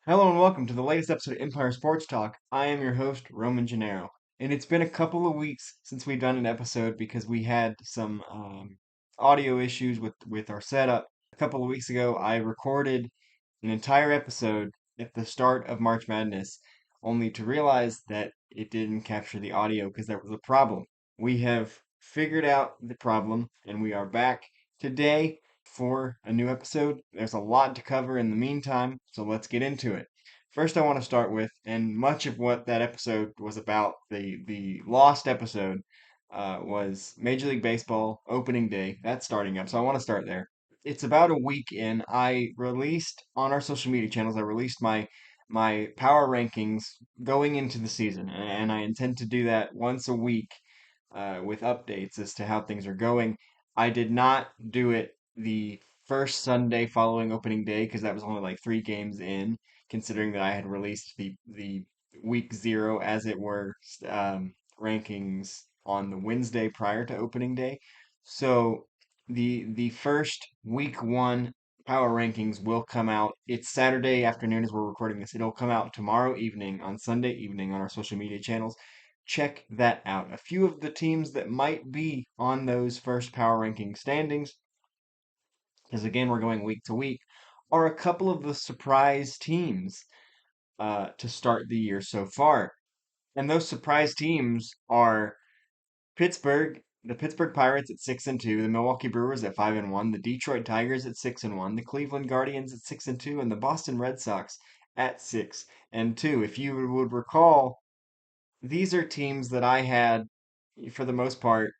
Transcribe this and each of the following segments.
Hello and welcome to the latest episode of Empire Sports Talk. I am your host, Roman Gennaro. And it's been a couple of weeks since we've done an episode because we had some audio issues with our setup. A couple of weeks ago, I recorded an entire episode at the start of March Madness, only to realize that it didn't capture the audio because there was a problem. We have figured out the problem and we are back today for a new episode. There's a lot to cover in the meantime, so let's get into it. First, I want to start with, and much of what that episode was about, the lost episode, was Major League Baseball opening day. That's starting up, so I want to start there. It's about a week in. I released on our social media channels. I released my power rankings going into the season, and I intend to do that once a week with updates as to how things are going. I did not do it the first Sunday following opening day because that was only like 3 games in, considering that I had released the week zero, as it were, rankings on the Wednesday prior to opening day. So the first week one power rankings will come out. It's Saturday afternoon as we're recording this. It'll come out tomorrow evening on Sunday evening on our social media channels. Check that out. A few of the teams that might be on those first power ranking standings, because again, we're going week to week, are a couple of the surprise teams to start the year so far. And those surprise teams are the Pittsburgh Pirates at 6-2, the Milwaukee Brewers at 5-1, the Detroit Tigers at 6-1, the Cleveland Guardians at 6-2, and the Boston Red Sox at 6-2. If you would recall, these are teams that I had, for the most part,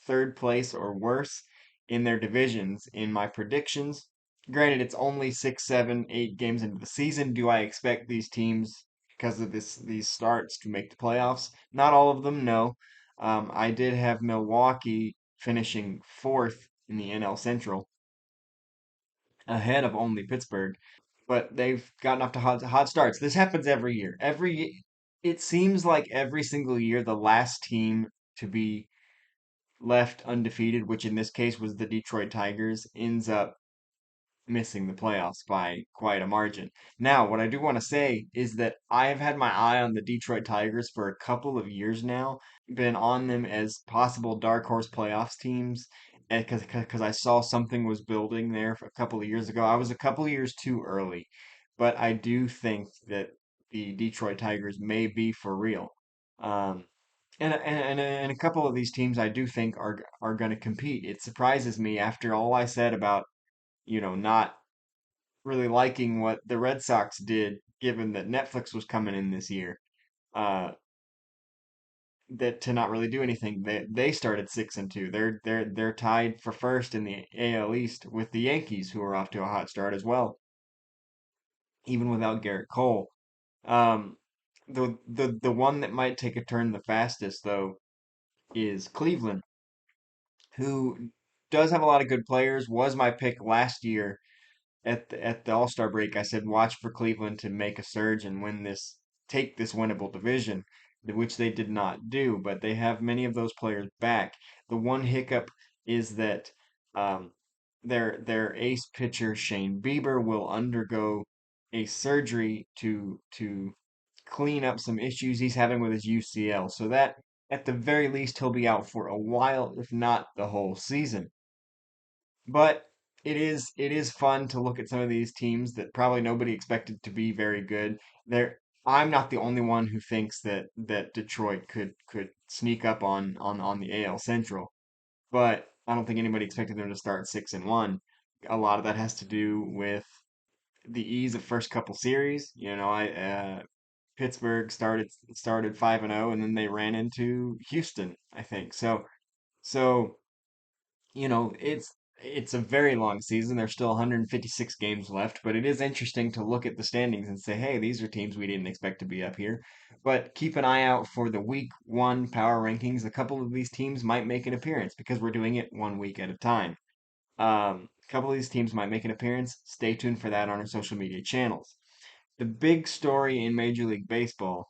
third place or worse in their divisions in my predictions. Granted, it's only 6, 7, 8 games into the season. Do I expect these teams, because of these starts, to make the playoffs? Not all of them, no. I did have Milwaukee finishing fourth in the NL Central, ahead of only Pittsburgh, but they've gotten off to hot starts. This happens every year. It seems like every single year, the last team to be left undefeated, which in this case was the Detroit Tigers, ends up missing the playoffs by quite a margin. Now, what I do want to say is that I have had my eye on the Detroit Tigers for a couple of years now, been on them as possible dark horse playoffs teams, and because I saw something was building there a couple of years ago. I was a couple of years too early, but I do think that the Detroit Tigers may be for real. Um, and a couple of these teams I do think are going to compete. It surprises me after all I said about, not really liking what the Red Sox did, given that Netflix was coming in this year, uh, that to not really do anything. They started 6-2. They're tied for first in the AL East with the Yankees, who are off to a hot start as well, even without Garrett Cole. Um, the one that might take a turn the fastest though is Cleveland, who does have a lot of good players. Was my pick last year at the All-Star break. I said watch for Cleveland to make a surge and take this winnable division, which they did not do, but they have many of those players back. The one hiccup is that um, their ace pitcher Shane Bieber will undergo a surgery to clean up some issues he's having with his UCL. So that at the very least he'll be out for a while, if not the whole season. But it is fun to look at some of these teams that probably nobody expected to be very good. I'm not the only one who thinks that Detroit could sneak up on the AL Central, but I don't think anybody expected them to start 6-1. A lot of that has to do with the ease of first couple series. Pittsburgh started 5-0, and then they ran into Houston, I think. So it's a very long season. There's still 156 games left, but it is interesting to look at the standings and say, hey, these are teams we didn't expect to be up here. But keep an eye out for the week one power rankings. A couple of these teams might make an appearance because we're doing it one week at a time. A couple of these teams might make an appearance. Stay tuned for that on our social media channels. The big story in Major League Baseball,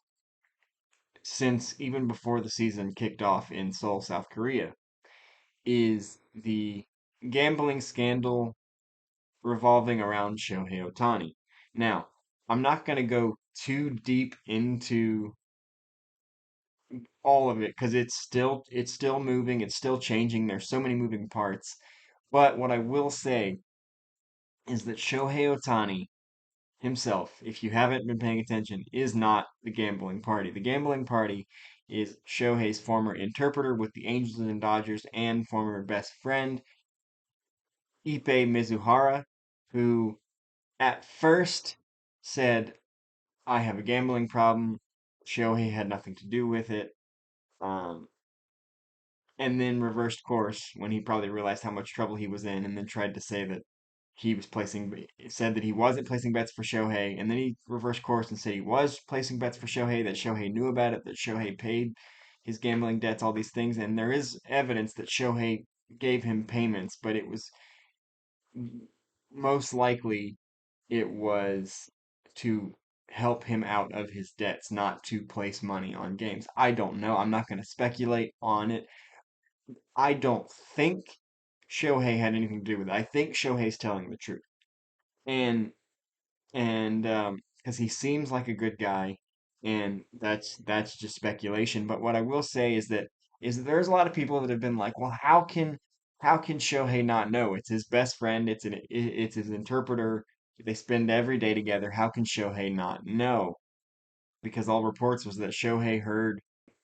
since even before the season kicked off in Seoul, South Korea, is the gambling scandal revolving around Shohei Ohtani. Now, I'm not going to go too deep into all of it because it's still moving, it's still changing. There's so many moving parts. But what I will say is that Shohei Ohtani himself, if you haven't been paying attention, is not the gambling party. The gambling party is Shohei's former interpreter with the Angels and Dodgers and former best friend, Ippei Mizuhara, who at first said, I have a gambling problem. Shohei had nothing to do with it. Um, and then reversed course when he probably realized how much trouble he was in, and then tried to say that he was placing, said that he wasn't placing bets for Shohei, and then he reversed course and said he was placing bets for Shohei, that Shohei knew about it, that Shohei paid his gambling debts, all these things, and there is evidence that Shohei gave him payments, but it was most likely it was to help him out of his debts, not to place money on games. I don't know. I'm not going to speculate on it. I don't think Shohei had anything to do with it. I think Shohei's telling the truth. And and because he seems like a good guy, and that's just speculation. But what I will say is that there's a lot of people that have been like, well, how can Shohei not know? It's his best friend. It's his interpreter. They spend every day together. How can Shohei not know? Because all reports was that Shohei heard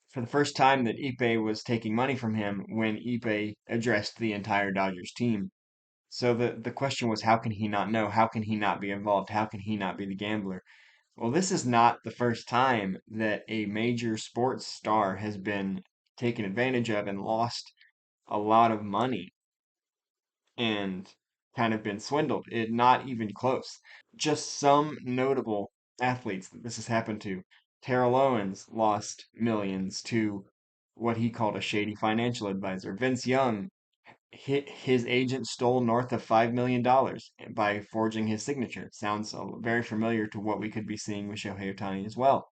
for the first time that Ippei was taking money from him when Ippei addressed the entire Dodgers team. So the question was, how can he not know? How can he not be involved? How can he not be the gambler? Well, this is not the first time that a major sports star has been taken advantage of and lost a lot of money and kind of been swindled. It not even close. Just some notable athletes that this has happened to. Terrell Owens lost millions to what he called a shady financial advisor. Vince Young, his agent stole north of $5 million by forging his signature. Sounds very familiar to what we could be seeing with Shohei Ohtani as well.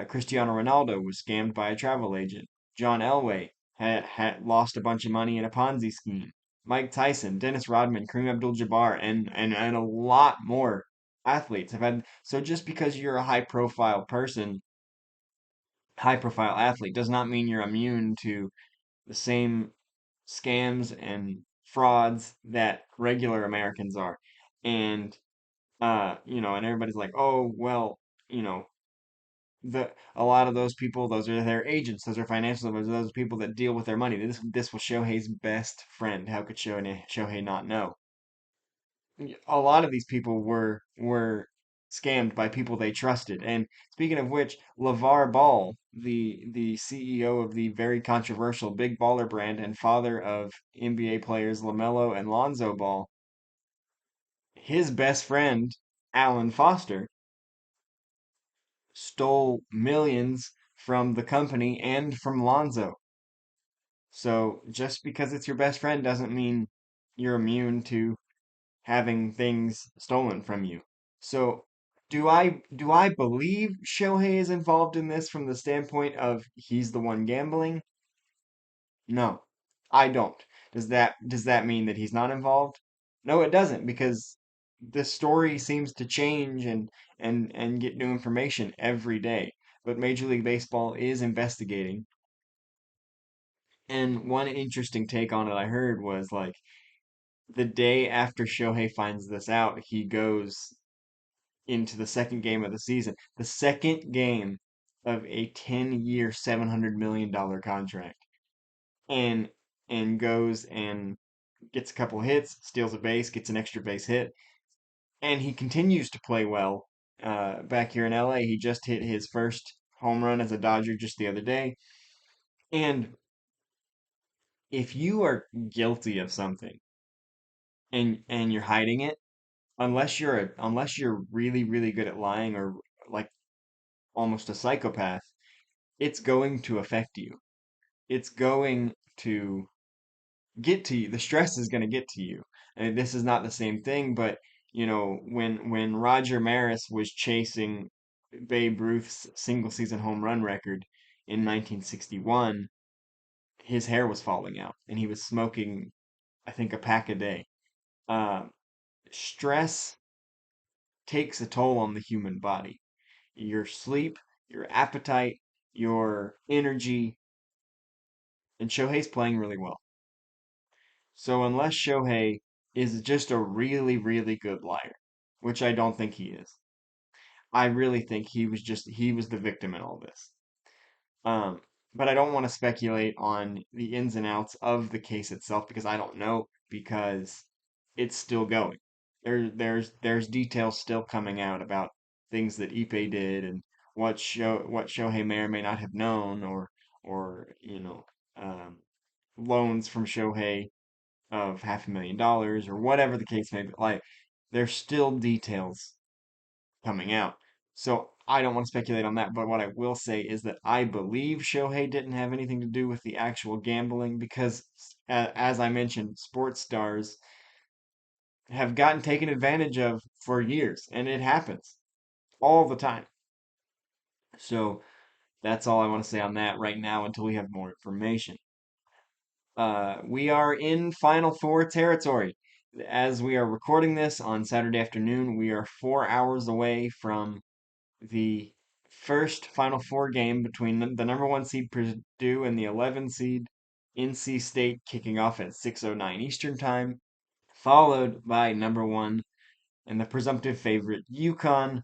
Cristiano Ronaldo was scammed by a travel agent. John Elway had lost a bunch of money in a Ponzi scheme. Mike Tyson, Dennis Rodman, Kareem Abdul-Jabbar, and a lot more athletes have had. So just because you're a high profile athlete, does not mean you're immune to the same scams and frauds that regular Americans are. And and everybody's like, "Oh, well, you know, the a lot of those people, those are their agents, those are financial advisors, those are people that deal with their money. This was Shohei's best friend. How could Shohei not know?" A lot of these people were scammed by people they trusted. And speaking of which, LeVar Ball, the CEO of the very controversial Big Baller brand and father of NBA players LaMelo and Lonzo Ball, his best friend, Alan Foster, stole millions from the company and from Lonzo. So just because it's your best friend doesn't mean you're immune to having things stolen from you. So do I believe Shohei is involved in this from the standpoint of he's the one gambling? No, I don't. Does that mean that he's not involved? No, it doesn't, because the story seems to change and get new information every day. But Major League Baseball is investigating. And one interesting take on it I heard was like the day after Shohei finds this out, he goes into the second game of the season, the second game of a 10-year, $700 million contract, and goes and gets a couple hits, steals a base, gets an extra base hit, and he continues to play well. Back here in LA, he just hit his first home run as a Dodger just the other day. And if you are guilty of something and you're hiding it, unless you're really really good at lying or like almost a psychopath, it's going to affect you. It's going to get to you. The stress is going to get to you. And this is not the same thing, but when Roger Maris was chasing Babe Ruth's single season home run record in 1961, his hair was falling out and he was smoking, I think, a pack a day. Uh, Stress takes a toll on the human body. Your sleep, your appetite, your energy, and Shohei's playing really well. So unless Shohei is just a really, really good liar, which I don't think he is, I really think he was the victim in all this. Um, but I don't want to speculate on the ins and outs of the case itself because I don't know because it's still going. There's details still coming out about things that Ipe did and what Shohei may or may not have known or um, loans from Shohei of $500,000 or whatever the case may be. Like there's still details coming out. So I don't want to speculate on that, but what I will say is that I believe Shohei didn't have anything to do with the actual gambling because, as I mentioned, sports stars have gotten taken advantage of for years, and it happens all the time. So that's all I want to say on that right now until we have more information. We are in Final Four territory. As we are recording this on Saturday afternoon, we are 4 hours away from the first Final Four game between the number one seed Purdue and the 11 seed NC State kicking off at 6:09 Eastern Time, followed by number one and the presumptive favorite UConn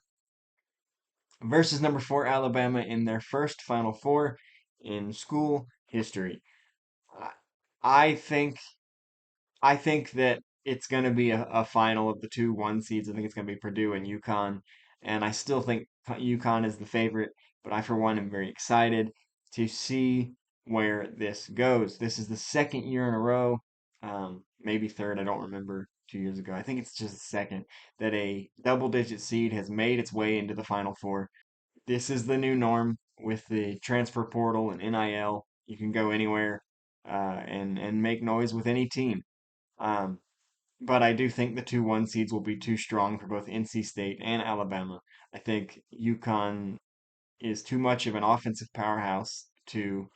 versus number four Alabama in their first Final Four in school history. I I think I think that it's going to be a final of the two one seeds. I think it's going to be Purdue and UConn, and I still think UConn is the favorite. But I, for one, am very excited to see where this goes. This is the second year in a row, maybe third. I don't remember 2 years ago. I think it's just the second that a double-digit seed has made its way into the Final Four. This is the new norm with the transfer portal and NIL. You can go anywhere and make noise with any team. Um, but I do think the two one seeds will be too strong for both NC State and Alabama. I think UConn is too much of an offensive powerhouse to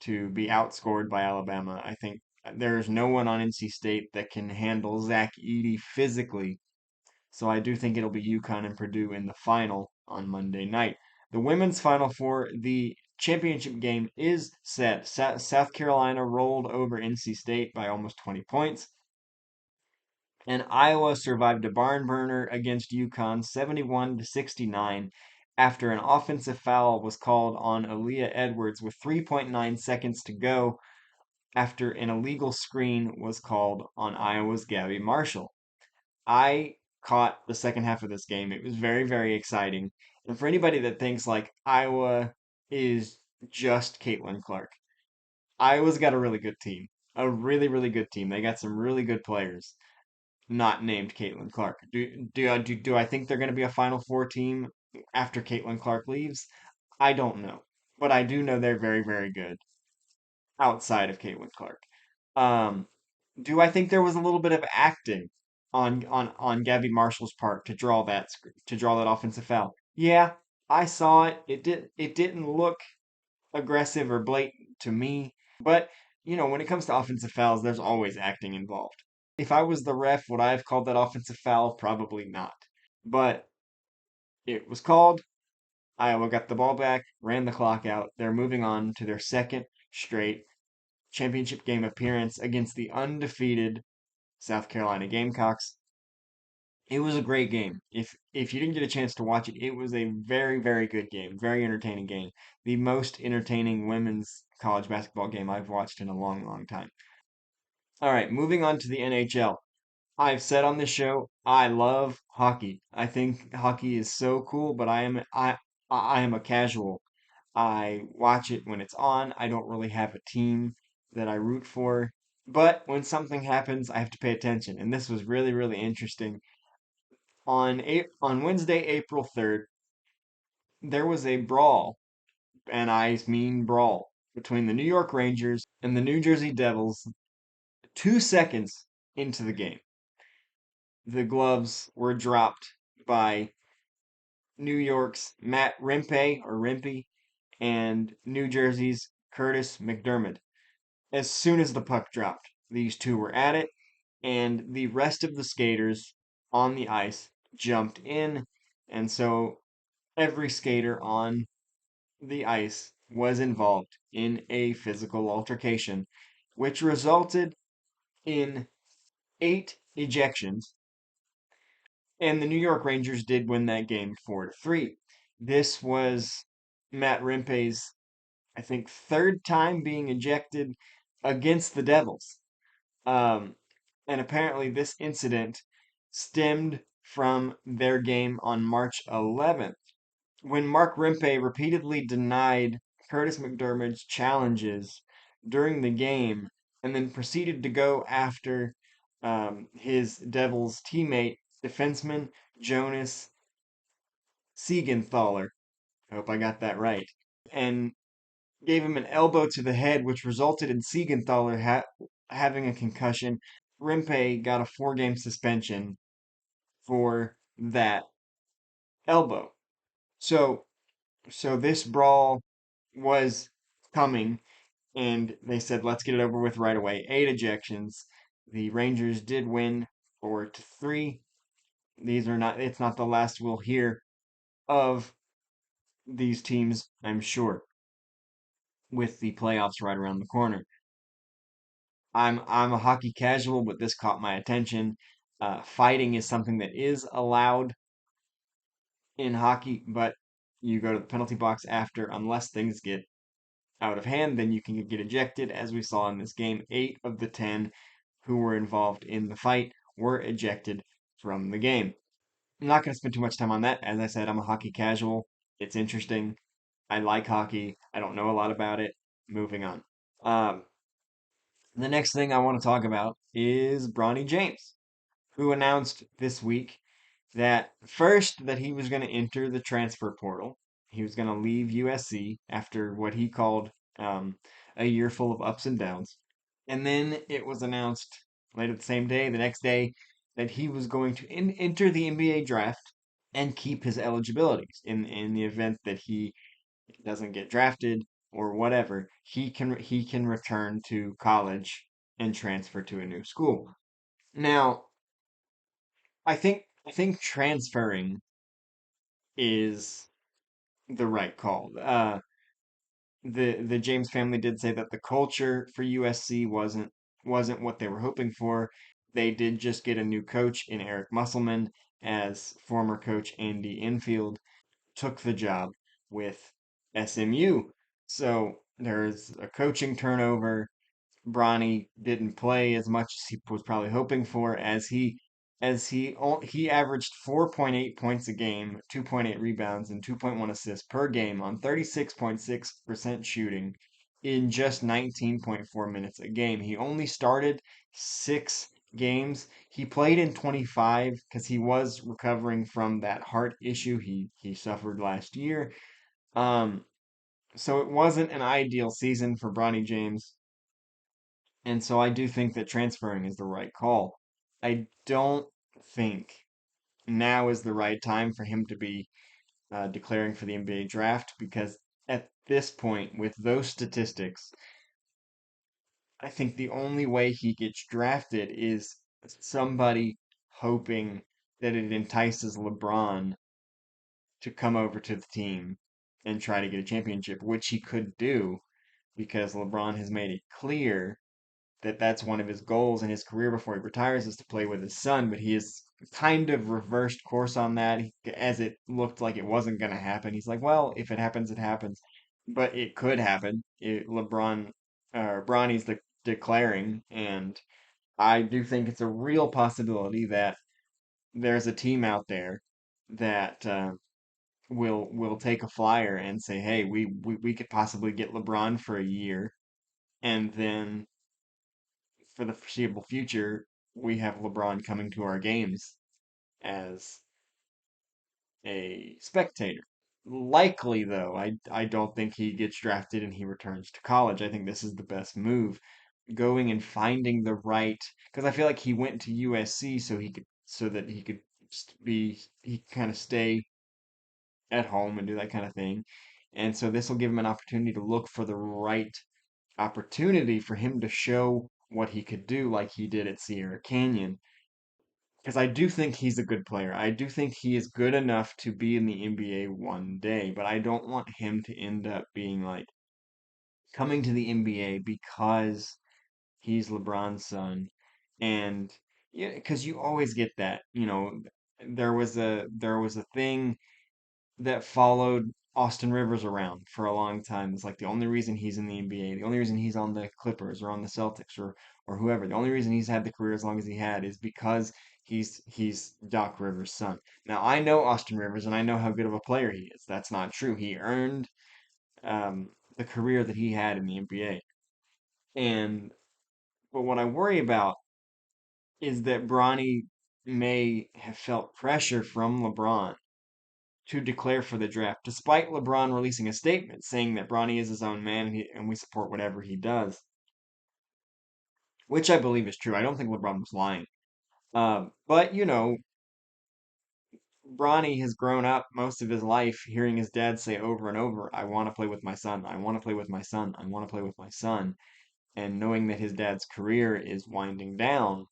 be outscored by Alabama. I think there's no one on NC State that can handle Zach Edey physically. So I do think it'll be UConn and Purdue in the final on Monday night. The women's final four, the championship game is set. South Carolina rolled over NC State by almost 20 points. And Iowa survived a barn burner against UConn 71-69 after an offensive foul was called on Aaliyah Edwards with 3.9 seconds to go after an illegal screen was called on Iowa's Gabby Marshall. I caught the second half of this game. It was very, very exciting. And for anybody that thinks like Iowa is just Caitlin Clark, Iowa's got a really good team. A really, really good team. They got some really good players not named Caitlin Clark. Do I think they're going to be a Final Four team after Caitlin Clark leaves? I don't know, but I do know they're very very good outside of Caitlin Clark. Um, do I think there was a little bit of acting on Gabby Marshall's part to draw to draw that offensive foul? Yeah, I saw it. It didn't look aggressive or blatant to me, but when it comes to offensive fouls, there's always acting involved. If I was the ref, would I have called that offensive foul? Probably not. But it was called. Iowa got the ball back, ran the clock out. They're moving on to their second straight championship game appearance against the undefeated South Carolina Gamecocks. It was a great game. If you didn't get a chance to watch it, it was a very, very good game, very entertaining game. The most entertaining women's college basketball game I've watched in a long, long time. All right, moving on to the NHL. I've said on this show, I love hockey. I think hockey is so cool, but I am a casual. I watch it when it's on. I don't really have a team that I root for. But when something happens, I have to pay attention. And this was really, really interesting. On Wednesday, April 3rd, there was a brawl, and I mean brawl, between the New York Rangers and the New Jersey Devils 2 seconds into the game. The gloves were dropped by New York's Matt Rimpe and New Jersey's Curtis McDermott. As soon as the puck dropped, these two were at it, and the rest of the skaters on the ice jumped in, and so every skater on the ice was involved in a physical altercation, which resulted in 8 ejections, and the New York Rangers did win that game 4-3. This was Matt Rempe's, I think, third time being ejected against the Devils. Um, and apparently, this incident stemmed from their game on March 11th, when Mark Rempe repeatedly denied Curtis McDermott's challenges during the game and then proceeded to go after his Devils teammate, defenseman Jonas Siegenthaler. I hope I got that right. And gave him an elbow to the head, which resulted in Siegenthaler having a concussion. Rempe got a 4-game suspension for that elbow. So, so this brawl was coming, and they said, let's get it over with right away. 8 ejections. The Rangers did win 4-3. It's not the last we'll hear of these teams, I'm sure, with the playoffs right around the corner. I'm a hockey casual, but this caught my attention. Fighting is something that is allowed in hockey, but you go to the penalty box after, unless things get out of hand, then you can get ejected. As we saw in this game, 8 of the 10 who were involved in the fight were ejected from the game. I'm not going to spend too much time on that. As I said, I'm a hockey casual. It's interesting. I like hockey. I don't know a lot about it. Moving on. Um, the next thing I want to talk about is Bronny James, who announced this week that first that he was going to enter the transfer portal. He was going to leave USC after what he called um, a year full of ups and downs. And then it was announced later the same day, the next day, that he was going to enter the NBA draft and keep his eligibilities in the event that he doesn't get drafted or whatever. He can return to college and transfer to a new school. Now, I think transferring is the right call. The James family did say that the culture for USC wasn't what they were hoping for. They did just get a new coach in Eric Musselman, as former coach Andy Enfield took the job with SMU. So there's a coaching turnover. Bronny didn't play as much as he was probably hoping for, as he averaged 4.8 points a game, 2.8 rebounds, and 2.1 assists per game on 36.6% shooting in just 19.4 minutes a game. He only started 6 games. He played in 25 because he was recovering from that heart issue he suffered last year. Um, so it wasn't an ideal season for Bronny James. And so I do think that transferring is the right call. I don't think now is the right time for him to be declaring for the NBA draft, because at this point, with those statistics, I think the only way he gets drafted is somebody hoping that it entices LeBron to come over to the team and try to get a championship, which he could do because LeBron has made it clear that that's one of his goals in his career before he retires, is to play with his son. But he has kind of reversed course on that, as it looked like it wasn't going to happen. He's like, well, if it happens, it happens. But it could happen. LeBron or Bronny's declaring, and I do think it's a real possibility that there's a team out there that will take a flyer and say, hey, we could possibly get LeBron for a year, and then for the foreseeable future, we have LeBron coming to our games as a spectator. Likely, though, I don't think he gets drafted and he returns to college. I think this is the best move. Going and finding the right, because I feel like he went to USC so that he could he kind of stay at home and do that kind of thing. And so this will give him an opportunity to look for the right opportunity for him to show what he could do, like he did at Sierra Canyon. because I do think he's a good player. I do think he is good enough to be in the NBA one day, but I don't want him to end up being like coming to the NBA because he's LeBron's son. And yeah, because you always get that, there was a thing that followed Austin Rivers around for a long time. It's like the only reason he's in the NBA, the only reason he's on the Clippers or on the Celtics or whoever, the only reason he's had the career as long as he had is because he's Doc Rivers' son. Now I know Austin Rivers and I know how good of a player he is. That's not true. He earned the career that he had in the NBA. And but what I worry about is that Bronny may have felt pressure from LeBron to declare for the draft, despite LeBron releasing a statement saying that Bronny is his own man and we support whatever he does, which I believe is true. I don't think LeBron was lying. But, Bronny has grown up most of his life hearing his dad say over and over, I want to play with my son. I want to play with my son. I want to play with my son. And knowing that his dad's career is winding down,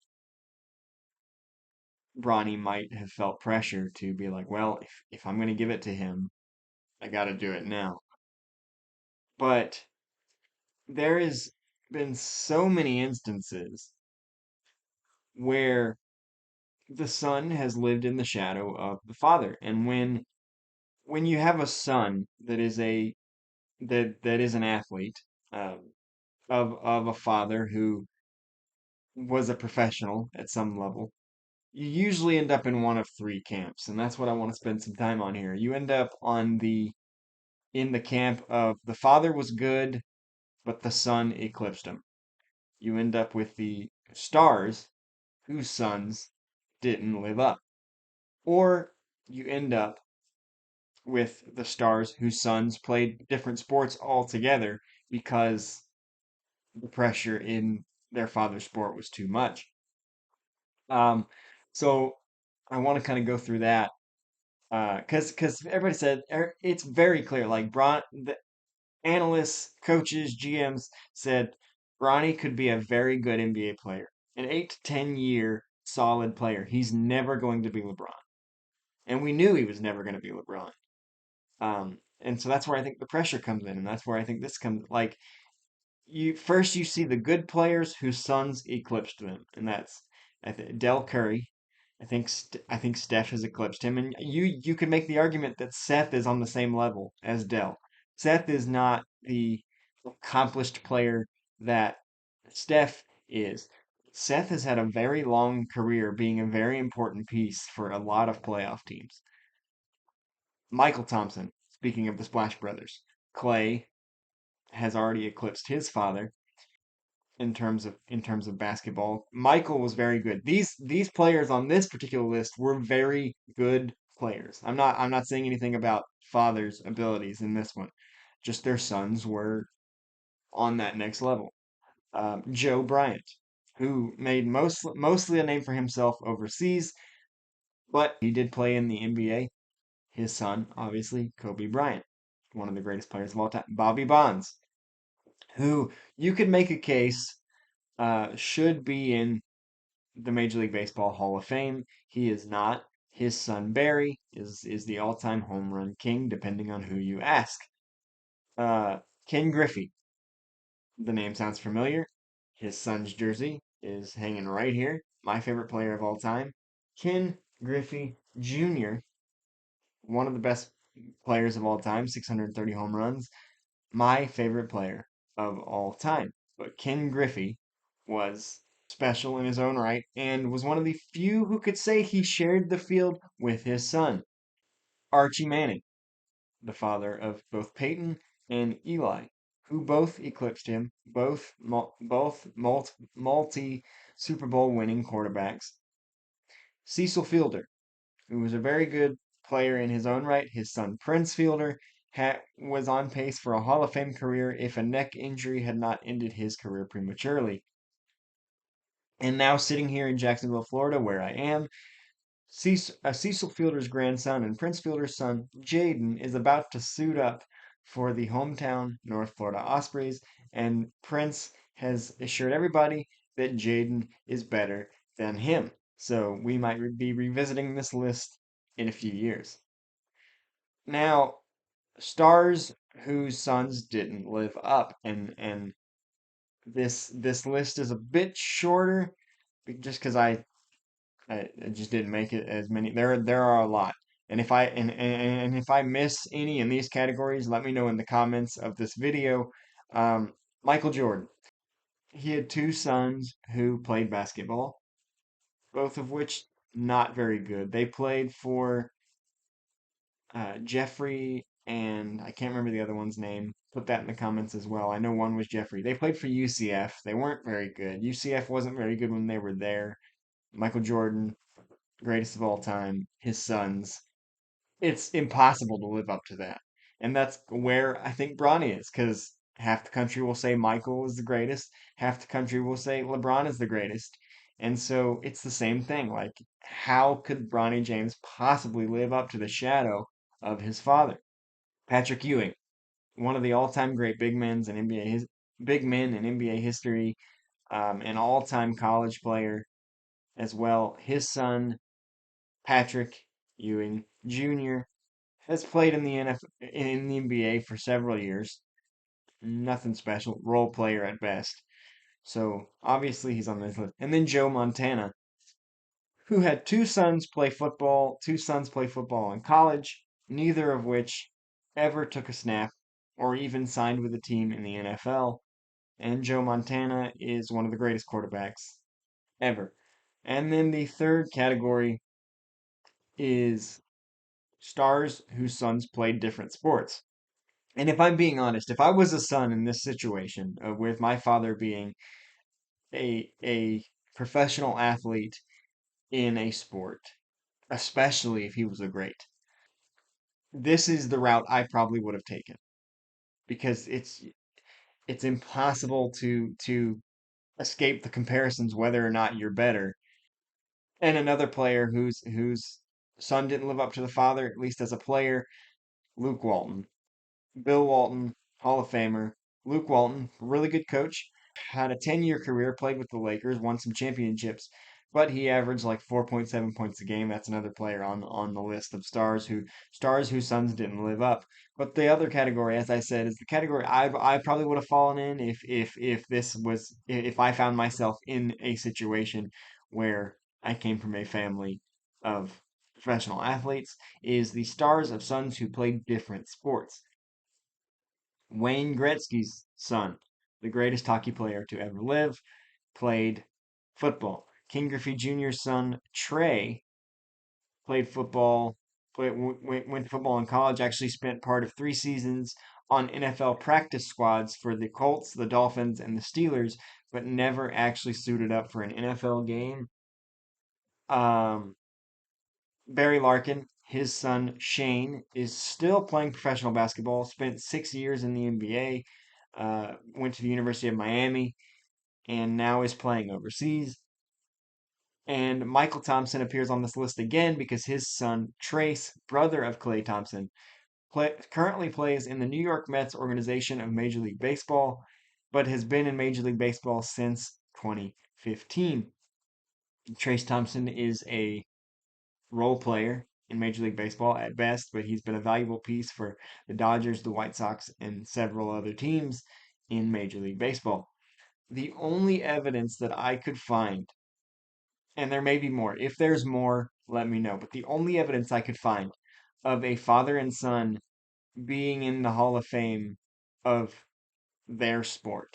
Bronny might have felt pressure to be like, well, if I'm going to give it to him, I got to do it now. But there has been so many instances where the son has lived in the shadow of the father. And when you have a son that is an athlete, um, of a father who was a professional at some level, you usually end up in one of three camps, and that's what I want to spend some time on here. You end up in the camp of the father was good, but the son eclipsed him. You end up with the stars whose sons didn't live up. Or you end up with the stars whose sons played different sports altogether because the pressure in their father's sport was too much. Um, so I want to kind of go through that because everybody said it's very clear. Like the analysts, coaches, GMs said Bronny could be a very good NBA player, an 8 to 10 year solid player. He's never going to be LeBron, and we knew he was never going to be LeBron. And so that's where I think the pressure comes in, and that's where I think this comes. Like you see the good players whose sons eclipsed them, and that's Del Curry. I think Steph has eclipsed him, and you could make the argument that Seth is on the same level as Del. Seth is not the accomplished player that Steph is. Seth has had a very long career being a very important piece for a lot of playoff teams. Michael Thompson, speaking of the Splash Brothers, Clay has already eclipsed his father in terms of basketball. Michael was very good. These players on this particular list were very good players. I'm not saying anything about father's abilities in this one. Just their sons were on that next level. Joe Bryant, who made mostly a name for himself overseas, but he did play in the NBA. His son, obviously, Kobe Bryant, one of the greatest players of all time. Bobby Bonds, who you could make a case should be in the Major League Baseball Hall of Fame. He is not. His son Barry is the all-time home run king, depending on who you ask. Uh, Ken Griffey, the name sounds familiar. His son's jersey is hanging right here. My favorite player of all time, Ken Griffey Jr., one of the best players of all time, 630 home runs. My favorite player of all time. But Ken Griffey was special in his own right and was one of the few who could say he shared the field with his son, Archie Manning, the father of both Peyton and Eli, who both eclipsed him, both multi Super Bowl winning quarterbacks. Cecil Fielder, who was a very good player in his own right. His son Prince Fielder was on pace for a Hall of Fame career if a neck injury had not ended his career prematurely. And now sitting here in Jacksonville, Florida, where I am, Cecil Fielder's grandson and Prince Fielder's son, Jaden, is about to suit up for the hometown North Florida Ospreys, and Prince has assured everybody that Jaden is better than him. So we might be revisiting this list in a few years. Now, stars whose sons didn't live up, and this list is a bit shorter just because I just didn't make it as many. There are a lot. And if I miss any in these categories, let me know in the comments of this video. Um, Michael Jordan. He had two sons who played basketball, both of which not very good. They played for Jeffrey, and I can't remember the other one's name. Put that in the comments as well. I know one was Jeffrey. They played for UCF. They weren't very good. UCF wasn't very good when they were there. Michael Jordan, greatest of all time, his sons. It's impossible to live up to that. And that's where I think Bronny is, because half the country will say Michael is the greatest, half the country will say LeBron is the greatest. And so it's the same thing. Like, how could Bronny James possibly live up to the shadow of his father? Patrick Ewing, one of the all-time great big men in NBA history, an all-time college player as well. His son, Patrick Ewing Jr., has played in the NBA for several years. Nothing special, role player at best. So obviously he's on this list. And then Joe Montana, who had two sons play football in college, neither of which ever took a snap or even signed with a team in the NFL. And Joe Montana is one of the greatest quarterbacks ever. And then the third category is stars whose sons played different sports. And if I'm being honest, if I was a son in this situation, with my father being a professional athlete in a sport, especially if he was a great, this is the route I probably would have taken because it's impossible to escape the comparisons whether or not you're better. And another player whose son didn't live up to the father, at least as a player, Luke Walton. Bill Walton, Hall of Famer. Luke Walton, really good coach, had a 10-year career, played with the Lakers, won some championships, but he averaged like 4.7 points a game. That's another player on the list of stars whose sons didn't live up. But the other category, as I said, is the category I probably would have fallen in if I found myself in a situation where I came from a family of professional athletes, is the stars of sons who played different sports. Wayne Gretzky's son, the greatest hockey player to ever live, played football. King Griffey Jr.'s son, Trey, played football, went to football in college, actually spent part of 3 seasons on NFL practice squads for the Colts, the Dolphins, and the Steelers, but never actually suited up for an NFL game. Um, Barry Larkin, his son Shane, is still playing professional basketball, spent 6 years in the NBA, went to the University of Miami, and now is playing overseas. And Michael Thompson appears on this list again because his son Trace, brother of Klay Thompson, currently plays in the New York Mets organization of Major League Baseball, but has been in Major League Baseball since 2015. Trace Thompson is a role player in Major League Baseball at best, but he's been a valuable piece for the Dodgers, the White Sox, and several other teams in Major League Baseball. The only evidence that I could find, and there may be more, if there's more, let me know, but the only evidence I could find of a father and son being in the Hall of Fame of their sport,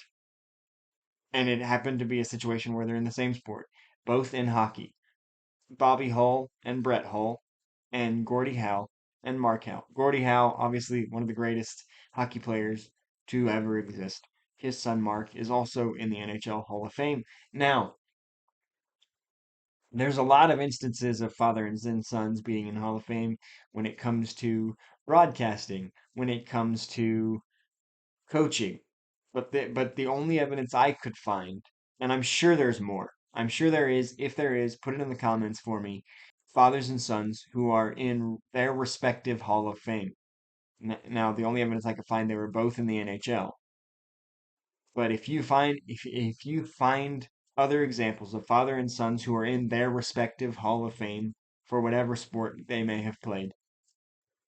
and it happened to be a situation where they're in the same sport, both in hockey, Bobby Hull and Brett Hull, and Gordie Howe and Mark Howe. Gordie Howe, obviously one of the greatest hockey players to ever exist. His son Mark is also in the NHL Hall of Fame. Now, there's a lot of instances of father and sons being in Hall of Fame when it comes to broadcasting, when it comes to coaching. But the only evidence I could find, and I'm sure there's more. I'm sure there is. If there is, put it in the comments for me. Fathers and sons who are in their respective Hall of Fame. Now, the only evidence I could find, they were both in the NHL. But if you find other examples of father and sons who are in their respective Hall of Fame for whatever sport they may have played.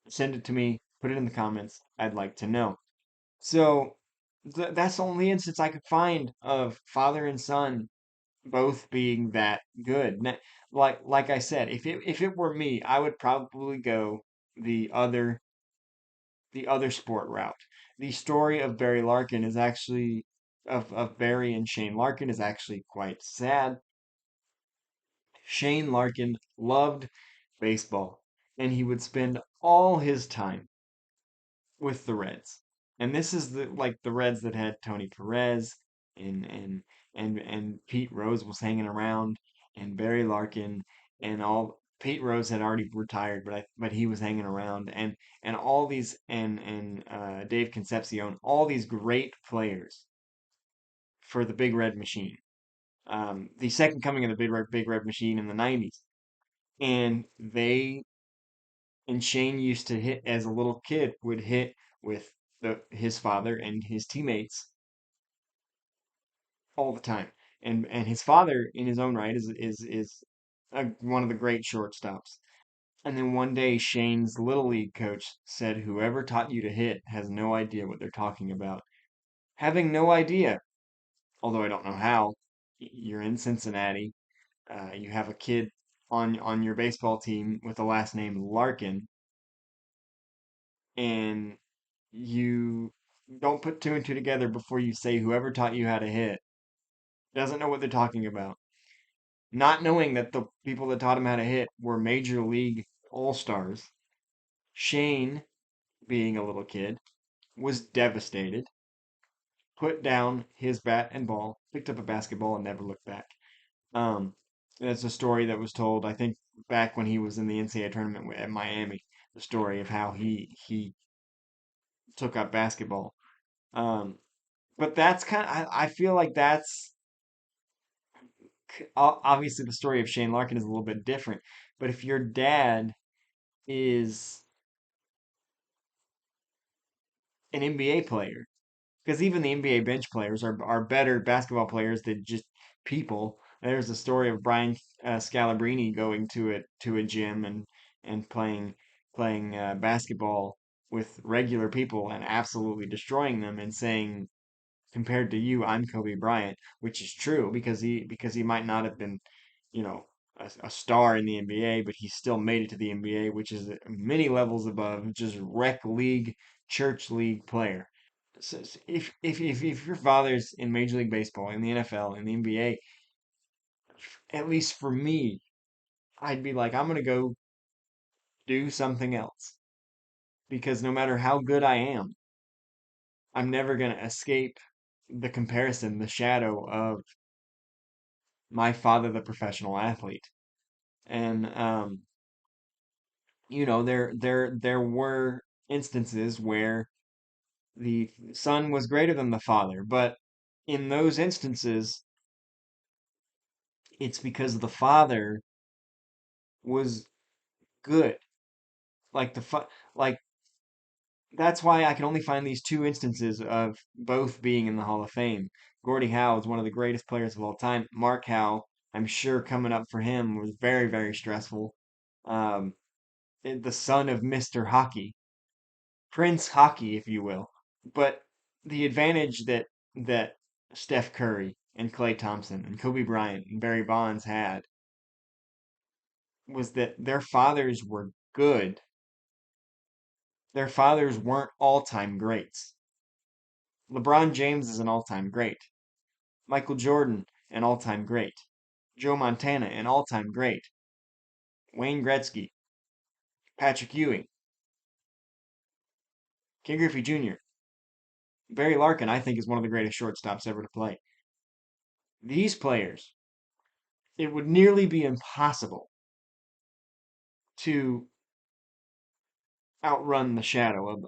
Send it to me, put it in the comments. I'd like to know. So that's the only instance I could find of father and son both being that good. Like I said, if it were me, I would probably go the other the other sport route. The story of Barry Larkin is actually of Barry and Shane Larkin is actually quite sad. Shane Larkin loved baseball, and he would spend all his time with the Reds. And this is the Reds that had Tony Perez and and and Pete Rose was hanging around and Barry Larkin and all Pete Rose had already retired, but he was hanging around and all these and Dave Concepcion, all these great players for the Big Red Machine. The second coming of the Big Red Machine in the 90s. And Shane used to hit as a little kid, would hit with his father and his teammates all the time. And his father, in his own right, is one of the great shortstops. And then one day, Shane's little league coach said, "Whoever taught you to hit has no idea what they're talking about." Having no idea, although I don't know how. You're in Cincinnati. You have a kid on your baseball team with the last name Larkin, and you don't put two and two together before you say whoever taught you how to hit doesn't know what they're talking about. Not knowing that the people that taught him how to hit were major league all stars. Shane, being a little kid, was devastated, put down his bat and ball, picked up a basketball, and never looked back. Um, that's a story that was told, I think, back when he was in the NCAA tournament at Miami. The story of how he took up basketball. Um, but that's kind of, I feel like that's obviously the story of Shane Larkin is a little bit different. But if your dad is an NBA player, because even the NBA bench players are better basketball players than just people. There's a story of Brian Scalabrine going to a gym and playing basketball with regular people and absolutely destroying them and saying, compared to you, I'm Kobe Bryant, which is true because he might not have been, you know, a star in the NBA, but he still made it to the NBA, which is many levels above just rec league, church league player. So if your father's in Major League Baseball, in the NFL, in the NBA, at least for me, I'd be like, I'm gonna go do something else because no matter how good I am, I'm never gonna escape the comparison, the shadow of my father, the professional athlete. And there were instances where the son was greater than the father, but in those instances, it's because the father was good. Like the fu- like that's why I can only find these two instances of both being in the Hall of Fame. Gordie Howe is one of the greatest players of all time. Mark Howe, I'm sure coming up for him was very, very stressful. Um, the son of Mr. Hockey, Prince Hockey, if you will. But the advantage that Steph Curry and Klay Thompson and Kobe Bryant and Barry Bonds had was that their fathers were good. Their fathers weren't all-time greats. LeBron James is an all-time great. Michael Jordan, an all-time great. Joe Montana, an all-time great. Wayne Gretzky, Patrick Ewing, Ken Griffey Jr., Barry Larkin, I think, is one of the greatest shortstops ever to play. These players, it would nearly be impossible to outrun the shadow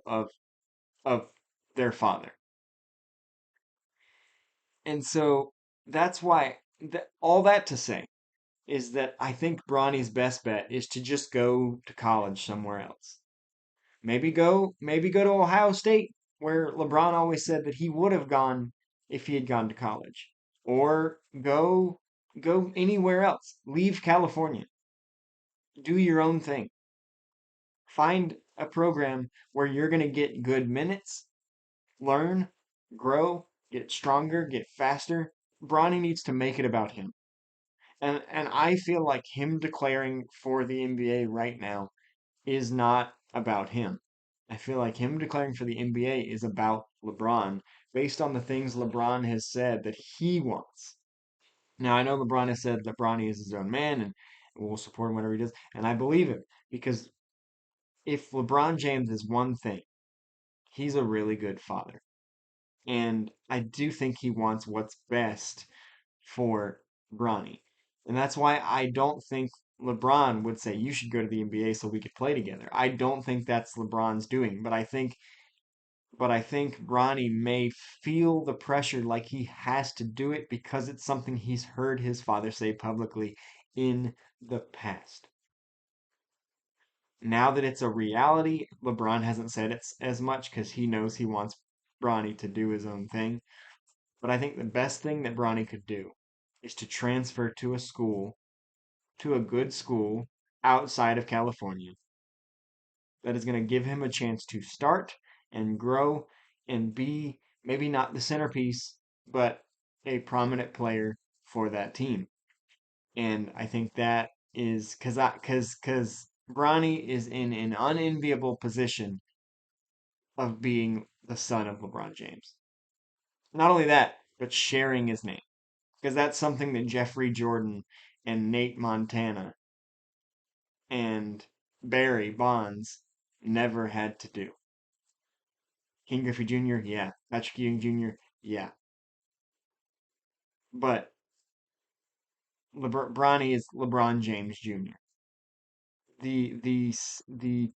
of their father. And so that's why all that to say is that I think Bronny's best bet is to just go to college somewhere else. Maybe go to Ohio State, where LeBron always said that he would have gone if he had gone to college. or go anywhere else. Leave California. Do your own thing. Find a program where you're going to get good minutes, learn, grow, get stronger, get faster. Bronny needs to make it about him. And I feel like him declaring for the NBA right now is not about him. I feel like him declaring for the NBA is about LeBron based on the things LeBron has said that he wants. Now, I know LeBron has said that Bronny is his own man and will support him whatever he does, and I believe him because if LeBron James is one thing, he's a really good father. And I do think he wants what's best for Bronny. And that's why I don't think LeBron would say you should go to the NBA so we could play together. I don't think that's LeBron's doing, but I think Bronny may feel the pressure like he has to do it because it's something he's heard his father say publicly in the past. Now that it's a reality, LeBron hasn't said it as much because he knows he wants Bronny to do his own thing. But I think the best thing that Bronny could do is to transfer to a school, to a good school outside of California that is going to give him a chance to start and grow and be maybe not the centerpiece, but a prominent player for that team. And I think that is because Bronny is in an unenviable position of being the son of LeBron James. Not only that, but sharing his name. Because that's something that Jeffrey Jordan and Nate Montana and Barry Bonds never had to do. King Griffey Jr., yeah. Patrick Ewing Jr., yeah. But Bronny is LeBron James Jr. The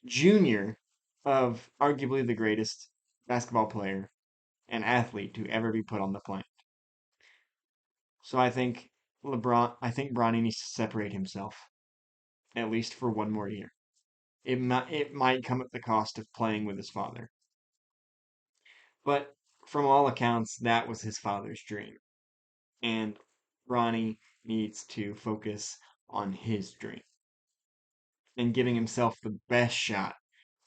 junior of arguably the greatest basketball player and athlete to ever be put on the planet. So I think Bronny needs to separate himself at least for one more year. It might come at the cost of playing with his father. But from all accounts, that was his father's dream. And Ronnie needs to focus on his dream and giving himself the best shot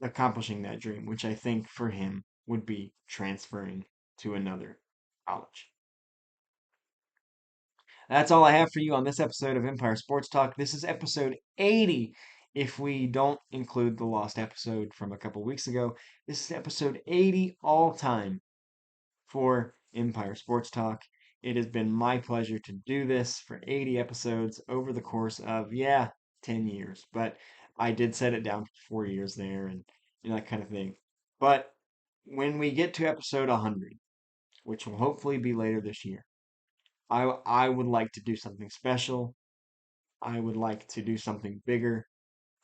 accomplishing that dream, which I think for him would be transferring to another college. That's all I have for you on this episode of Empire Sports Talk. This is episode 80. If we don't include the lost episode from a couple weeks ago, this is episode 80 all time for Empire Sports Talk. It has been my pleasure to do this for 80 episodes over the course of, yeah, 10 years. But I did set it down for 4 years there and that kind of thing. But when we get to episode 100, which will hopefully be later this year, I would like to do something special. I would like to do something bigger,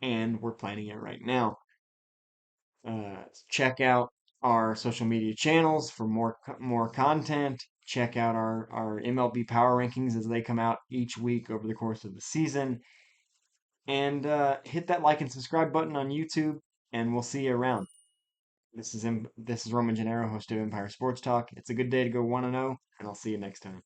and we're planning it right now. Check out our social media channels for more content. Check out our MLB power rankings as they come out each week over the course of the season. And hit that like and subscribe button on YouTube, and we'll see you around. This is Roman Gennaro, host of Empire Sports Talk. It's a good day to go 1-0, and I'll see you next time.